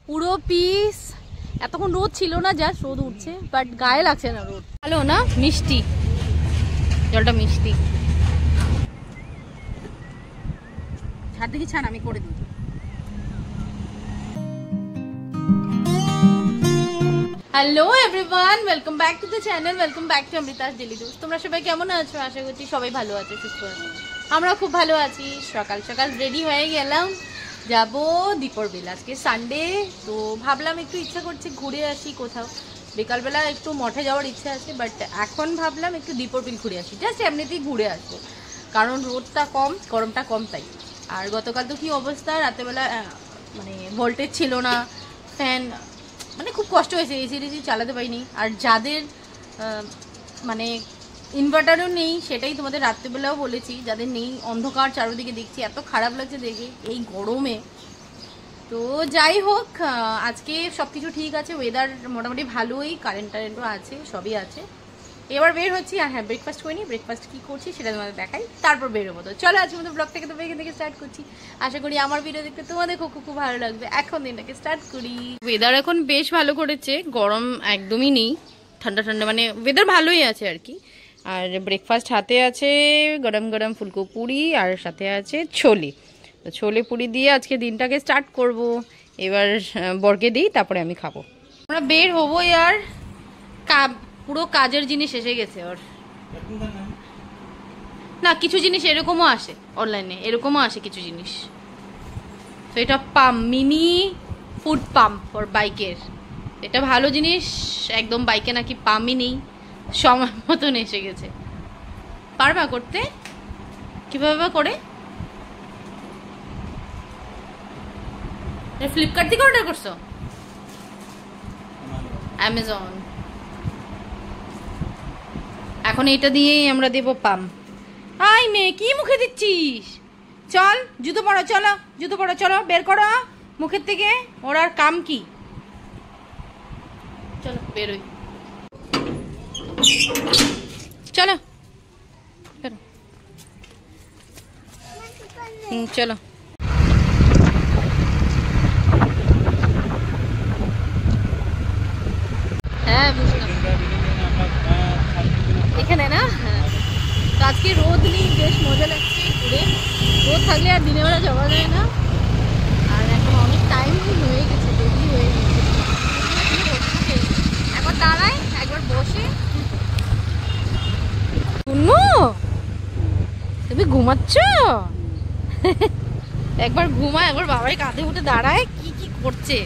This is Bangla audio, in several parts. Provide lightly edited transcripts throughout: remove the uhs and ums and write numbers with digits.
পুরো পিস। এতক্ষণ রোদ ছিল না, জাস্ট রোদ উঠছে, বাট গায়ে লাগছে না রোদ। ভালো না, মিষ্টি জলটা, মিষ্টি। ছাড় দেখি, ছাড়, আমি করে দিই। Hello everyone, welcome back to the channel, welcome back to Amrita's daily dose. তোমরা সবাই কেমন আছো? আশা করছি সবাই ভালো আছো, সুস্থ আছো। আমরা খুব ভালো আছি। সকাল সকাল রেডি হয়ে গেলাম, যাবো দীপর বিল। আজকে সানডে, তো ভাবলাম একটু ইচ্ছা করছে ঘুরে আসি কোথাও। বিকালবেলা একটু মঠে যাওয়ার ইচ্ছা আছে, বাট এখন ভাবলাম একটু দীপর বিল ঘুরে আসি, জাস্ট এমনিতেই ঘুরে আসবো, কারণ রোদটা কম, গরমটা কম তাই। আর গতকাল তো কি অবস্থা, রাতেরবেলা মানে ভোল্টেজ ছিল না, ফ্যান, মানে খুব কষ্ট হয়েছে, এসি টেসি চালাতে পারিনি। আর যাদের মানে ইনভার্টারও নেই, সেটাই তোমাদের রাত্রেবেলাও বলেছি, যাদের নেই, অন্ধকার চারিদিকে দেখছি, এত খারাপ লাগছে দেখে এই গরমে। তো যাই হোক, আজকে সব কিছু ঠিক আছে, ওয়েদার মোটামুটি ভালোই, কারেন্ট টারেন্টও আছে, সবই আছে। এবার বের হচ্ছি। আর হ্যাঁ, ব্রেকফাস্ট করিনি, ব্রেকফাস্ট কী করছি সেটা তোমাদের দেখাই, তারপর বের হবো। তো চলো আজকে মতো ব্লগটাকে তো এখান থেকে স্টার্ট করছি। আশা করি আমার ভিডিও দেখতে তোমাদের খুব খুব ভালো লাগবে। এখন দিনটাকে স্টার্ট করি। ওয়েদার এখন বেশ ভালো করেছে, গরম একদমই নেই, ঠান্ডা ঠান্ডা, মানে ওয়েদার ভালোই আছে আর কি। আর ব্রেকফাস্ট হাতে আছে গরম গরম ফুলকো পুরি, আর সাথে আছে ছোলে। তো ছোলে পুরি দিয়ে আজকে দিনটাকে স্টার্ট করব। এবার বরকে দিই, তারপরে আমি খাবো। আমরা বের হবো। আর পুরো কাজের জিনিস এসে গেছে ওর। না, কিছু জিনিস এরকমও আসে অনলাইনে, এরকমও আসে কিছু জিনিস। তো এটা পাম্প, মিনি ফুড পাম্প ওর বাইকের। এটা ভালো জিনিস একদম, বাইকে নাকি পাম্পই নেই, সময় মতন এসে গেছে। পারবা করতে? কিভাবে করে? ফ্লিপকার্ট থেকে অর্ডার করছো? অ্যামাজন। এখন এটা দিয়েই আমরা দেবো পাম্প। হাই মেয়ে, কি মুখে দিচ্ছিস? চল জুতো পরো, চলো জুতো পরো, চলো বের করো মুখের থেকে। ওর আর কাম কি? চলো বেরোই, চলো চলো। হ্যাঁ বুঝলাম, এখানে না। হ্যাঁ, তো আজকে রোদ নেই, বেশ মজা লাগছে ঘুরে। রোদ থাকলে আর দিনের বেলা যাওয়া যায় না। আর এখন অনেক টাইম হয়ে গেছে, দেরি হয়ে গেছে। একবার দাঁড়াই, একবার বসে। শুনো, তুমি ঘুমাচ্ছ? একবার ঘুমায়, একবার বাবার কাঁধে উঠে দাঁড়ায়, কি কি করছে।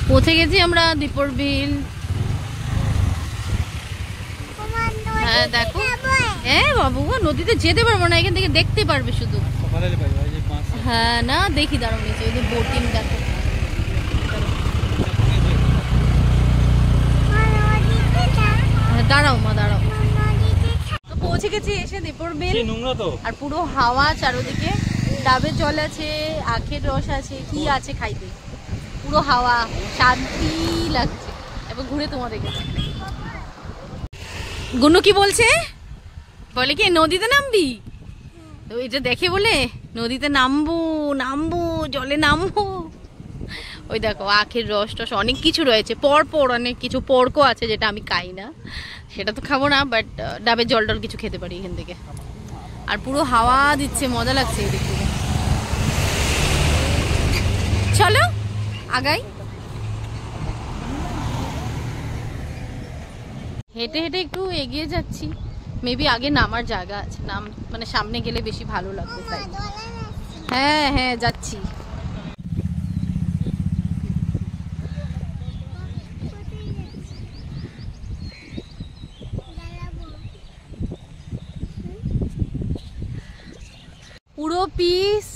পৌঁছে গেছি আমরা দীপর বিল। হ্যাঁ দেখো, হ্যাঁ বাবু, নদীতে যেতে পারবো না, এখান থেকে দেখতে পারবে শুধু। হ্যাঁ না, দেখি দাঁড়াও নিচে, ওই যে বোটিং দেখো। দাঁড়াও মা, দাঁড়াও। তো পৌঁছে গেছি এসে দীপর বিল। আর পুরো হাওয়া চারোদিকে, ডাবের জল আছে, আখের রস আছে, কি আছে খাইতে, পুরো হাওয়া, শান্তি লাগছে। এবার ঘুরে তোমাদের কাছে। গুনু কি বলছে? বলে কি নদীতে নামবি? তো এটা দেখে বলে নদীতে নামবো, নামবো, জলে নামবো। ওই দেখো আখের রস টস অনেক কিছু রয়েছে, পরপর অনেক কিছু, পর্কও আছে যেটা আমি খাই না, সেটা তো খাবো না, বাট ডাবের জল টল কিছু খেতে পারি এখান থেকে। আর পুরো হাওয়া দিচ্ছে, মজা লাগছে এদিক থেকে। চলো আগাই। হেঁটে হেঁটে একটু এগিয়ে যাচ্ছি, মেবি আগে নামার জায়গা আছে, নাম মানে সামনে গেলে বেশি ভালো লাগবে তাই। হ্যাঁ হ্যাঁ যাচ্ছি। পুরো পিস।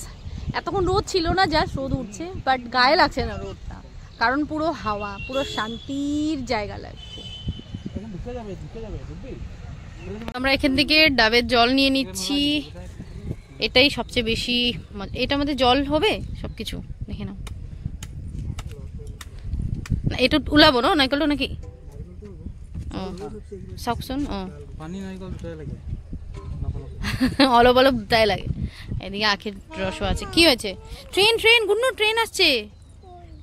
এতক্ষণ রোদ ছিল না, জাস্ট রোদ উঠছে, বাট গায়ে লাগছে না রোদটা, কারণ পুরো হাওয়া, পুরো শান্তির জায়গা লাগছে। আমরা এখান থেকে ডাবের জল নিয়ে নিচ্ছি, এটাই সবচেয়ে বেশি। এটার মধ্যে জল হবে সবকিছু, দেখে নাও। এটা উলাবো না নারকেলটা নাকি? চাওকচোন। অলপ অলপ তাই লাগে। এদিকে আখের রসও আছে। কি হয়েছে? ট্রেন ট্রেন গুন্নু, ট্রেন আসছে।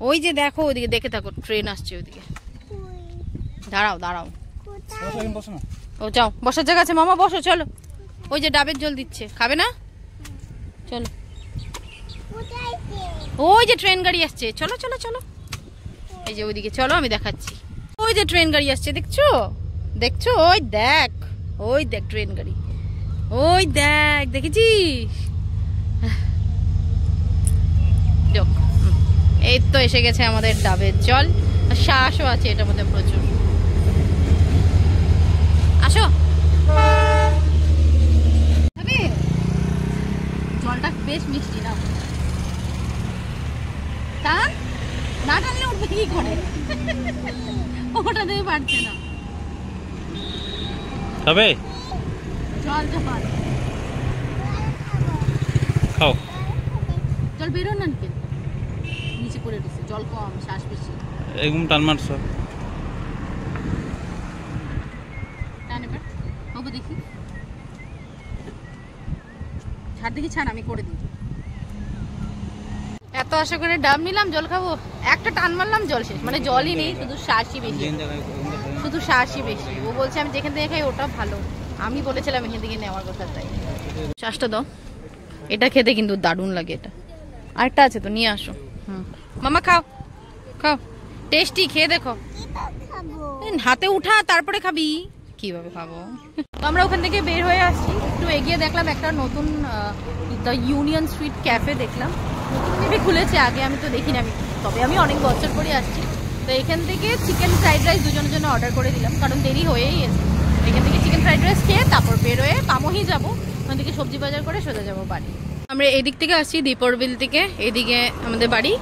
ওই যে দেখো ওইদিকে, দেখে থাকো, ট্রেন আসছে ওইদিকে। দাঁড়াও দাঁড়াও, ও যাও, বসার জায়গা আছে মামা, বসো চলো। ওই যে ডাবের জল দিচ্ছে, খাবে না? চলো, ওই যে ট্রেন গাড়ি আসছে, চলো চলো চলো। এই যে ওইদিকে চলো, আমি দেখাচ্ছি। ওই যে ট্রেন গাড়ি আসছে, দেখছো দেখছো? ওই দেখ, ওই দেখ ট্রেন গাড়ি, ওই দেখ, দেখেছিস? এই তো এসে গেছে আমাদের ডাবের জল। শ্বাসও আছে এটার মধ্যে প্রচুর। আসো, জলটা বেশ মিষ্টি না? তা না টানলে উঠবে কি করে? ওটা দিয়ে পারছে না। তবে জল জল খাও, জল বেরো না, নিচে পড়ে রয়েছে, জল কম, শ্বাস বেশি। একদম টান মারছ। টান এবার বাবু, দেখি ছাড়, দেখি ছাড়, আমি করে দিই। এত আশা করে ডাব নিলাম, জল খাবো, একটা টান মারলাম, জল শেষ। মানে জলই নেই, শুধু শ্বাসই বেশি, শুধু শ্বাসই বেশি। ও বলছে আমি যেখান থেকে খাই ওটা ভালো, আমি বলেছিলাম এখান থেকে নেওয়ার কথা, তাই। শ্বাসটা দাও, এটা খেতে কিন্তু দারুণ লাগে। এটা আরেকটা আছে তো, নিয়ে আসো। মামা খাও খাও, টেস্টি, খেয়ে দেখো। হাতে উঠা, তারপরে খাবি। কিভাবে খাবো? তো আমরা ওখান থেকে বের হয়ে আসছি, একটু এগিয়ে দেখলাম একটা নতুন দ্য ইউনিয়ন স্ট্রিট ক্যাফে দেখলাম। নতুন খুলেছে, আগে আমি তো দেখিনি, তবে আমি অনেক বছর পরে আসছি। তো এখান থেকে চিকেন ফ্রাইড রাইস দুজনের জন্য অর্ডার করে দিলাম, কারণ দেরি হয়েই গেছে। এখান থেকে চিকেন ফ্রাইড রাইস খেয়ে তারপর বেরোয় পামোহি যাবো, ওখান থেকে সবজি বাজার করে সোজা যাবো বাড়ি। আমরা এদিক থেকে আসছি, দীপর বিল থেকে, এদিকে আমাদের বাড়ি।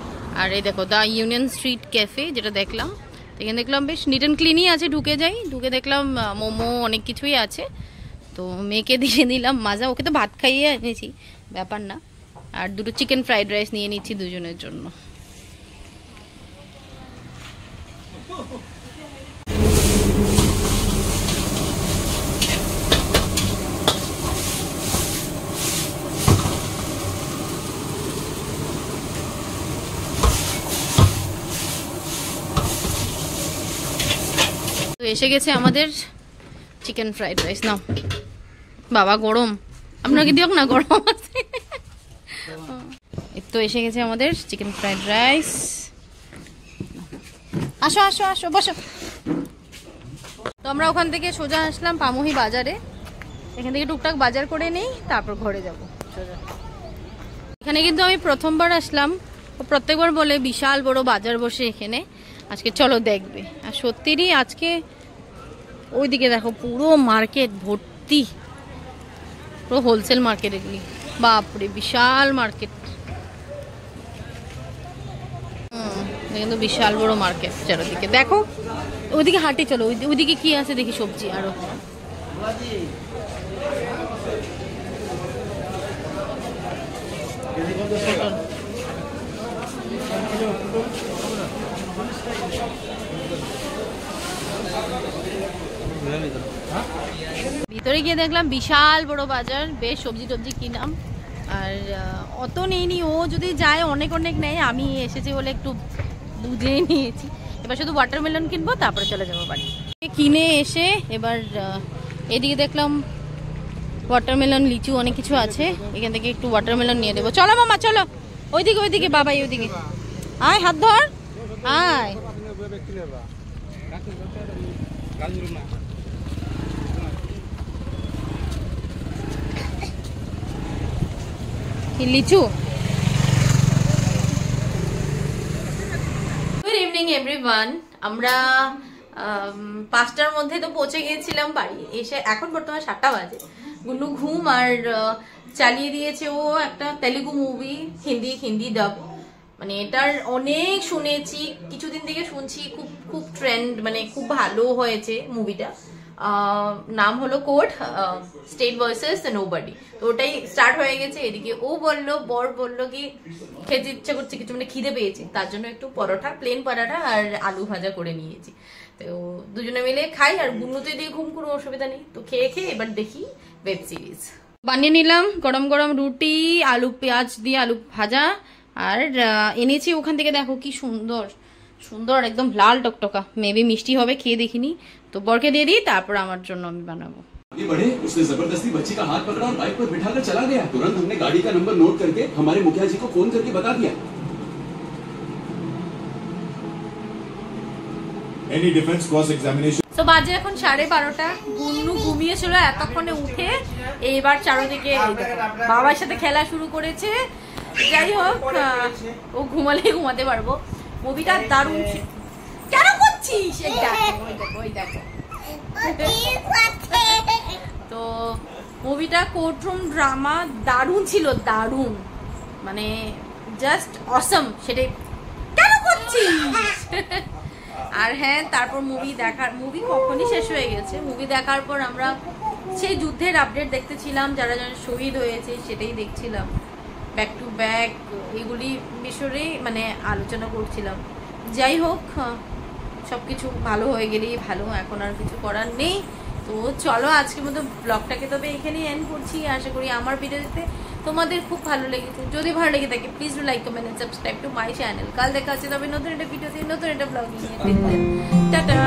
আর এই দেখো দ্য ইউনিয়ন স্ট্রিট ক্যাফে, যেটা দেখলাম। এখানে দেখলাম বেশ নিট অ্যান্ড ক্লিনই আছে। ঢুকে যাই, ঢুকে দেখলাম মোমো অনেক কিছুই আছে। তো মেয়েকে দিয়ে দিলাম মাজা, ওকে তো ভাত খাইয়ে এনেছি, ব্যাপার না। আর দুটো চিকেন ফ্রাইড রাইস নিয়ে নিচ্ছি দুজনের জন্য। তো এসে গেছে আমাদের চিকেন ফ্রাইড রাইস। নাও বাবা, গরম, আপনাকে দিও না, গরম আছে। তো এসে গেছে আমাদের চিকেন ফ্রাইড রাইস। আসো আসো আসো, বসো। তো আমরা ওখান থেকে সোজা আসলাম পামোহি বাজারে। এখান থেকে টুকটাক বাজার করে নেই, তারপর ঘরে যাব সোজা। এখানে কিন্তু আমি প্রথমবার আসলাম। প্রত্যেকবার বলে বিশাল বড় বাজার বসে এখানে, আজকে চলো দেখবে। আর সত্যিই আজকে ওইদিকে দেখো পুরো মার্কেট ভর্তি, পুরো হোলসেল মার্কেট এগুলি। বাপরে বিশাল মার্কেট, কিন্তু বিশাল বড় মার্কেট চারদিকে। দেখো ওইদিকে হাঁটি, চলো ওইদিকে কি আছে দেখি, সবজি আরো। ভিতরে গিয়ে দেখলাম বিশাল বড় বাজার, বেশ সবজি টবজি কিনলাম। আর অত নেইনি, ও যদি যায় অনেক অনেক নেয়, আমি এসেছি বলে একটু বুঝে নিয়েছি। এবার শুধু ওয়াটারমেলন কিনবো, তারপরে চলে যাবো বাড়ি। কিনে এসে এবার এদিকে দেখলাম ওয়াটারমেলন, লিচু অনেক কিছু আছে। এখান থেকে একটু ওয়াটারমেলন নিয়ে দেবো। চলো মামা চলো, ওইদিকে ওইদিকে বাবাই, ওইদিকে আয়, হাত ধর, আয়। লিচু। Good evening everyone. আমরা 5টার মধ্যে তো পৌঁছে গিয়েছিলাম বাড়ি। এসে এখন বর্তমানে 7টা বাজে। গুন্নু ঘুম, আর চালিয়ে দিয়েছে ও একটা তেলুগু মুভি, হিন্দি ডাব। মানে এটার অনেক শুনেছি, কিছুদিন থেকে শুনছি, খুব খুব ট্রেন্ড, মানে খুব ভালো হয়েছে মুভিটা। নাম হলো কোড স্টেট ভার্সেস নোবডি। তো ওটাই স্টার্ট হয়ে গেছে। এদিকে ও বললো, বর বললো কি খেতে ইচ্ছা করছে কিছু, মানে খিদে পেয়েছে, তার জন্য একটু পরোটা, প্লেন পরোটা আর আলু ভাজা করে নিয়েছি। তো দুজনে মিলে খাই, আর বুনুতে দিয়ে ঘুম, কোনো অসুবিধা নেই। তো খেয়ে এবার দেখি ওয়েব সিরিজ। বানিয়ে নিলাম গরম গরম রুটি, আলু পেঁয়াজ দিয়ে আলু ভাজা, আর এনেছি ওখান থেকে, দেখো কি সুন্দর সুন্দর একদম লাল টকটকা, মেবি মিষ্টি হবে, খেয়ে দেখিনি। তো বরকে দিয়ে দিই, তারপর আমার জন্য আমি বানাবো। ये बढ़े, उसने जबरदस्ती बच्ची का हाथ पकड़ा और बाइक पर बिठाकर चला गया। तुरंत हमने गाड़ी का नंबर नोट करके हमारे मुखिया जी को फोन करके बता दिया। Any defense cross examination? তো বাজে এখন 12:30। গুন্নু ঘুমিয়েছিল, এতক্ষণে উঠে এইবার চারদিকে বাবার সাথে খেলা শুরু করেছে। যাই হোক, ও ঘুমালে ঘুমাতে পারবো। মুভিটা দারুণ। কেন করছিস? ওই দেখো। তো মুভিটা কোর্টরুম ড্রামা, দারুণ ছিল, দারুণ, মানে জাস্ট অসম। সেটাই। কেন করছিস? আর হ্যাঁ, তারপর মুভি কখনই শেষ হয়ে গেছে। মুভি দেখার পর আমরা সেই যুদ্ধের আপডেট দেখতেছিলাম, যারা যারা শহীদ হয়েছে সেটাই দেখছিলাম, ব্যাক টু ব্যাক এগুলি বিষয়ে মানে আলোচনা করছিলাম। যাই হোক, সবকিছু ভালো হয়ে গেলেই ভালো, এখন আর কিছু করার নেই। তো চলো আজকের মতো ব্লগটাকে তবে এখানেই এন্ড করছি। আশা করি আমার ভিডিওতে তোমাদের খুব ভালো লেগেছে। যদি ভালো লেগে থাকে please do like, comment, subscribe to my channel. কাল দেখা হচ্ছে তবে নতুন একটা ভিডিওতে, নতুন একটা ব্লগ নিয়ে। টাটা।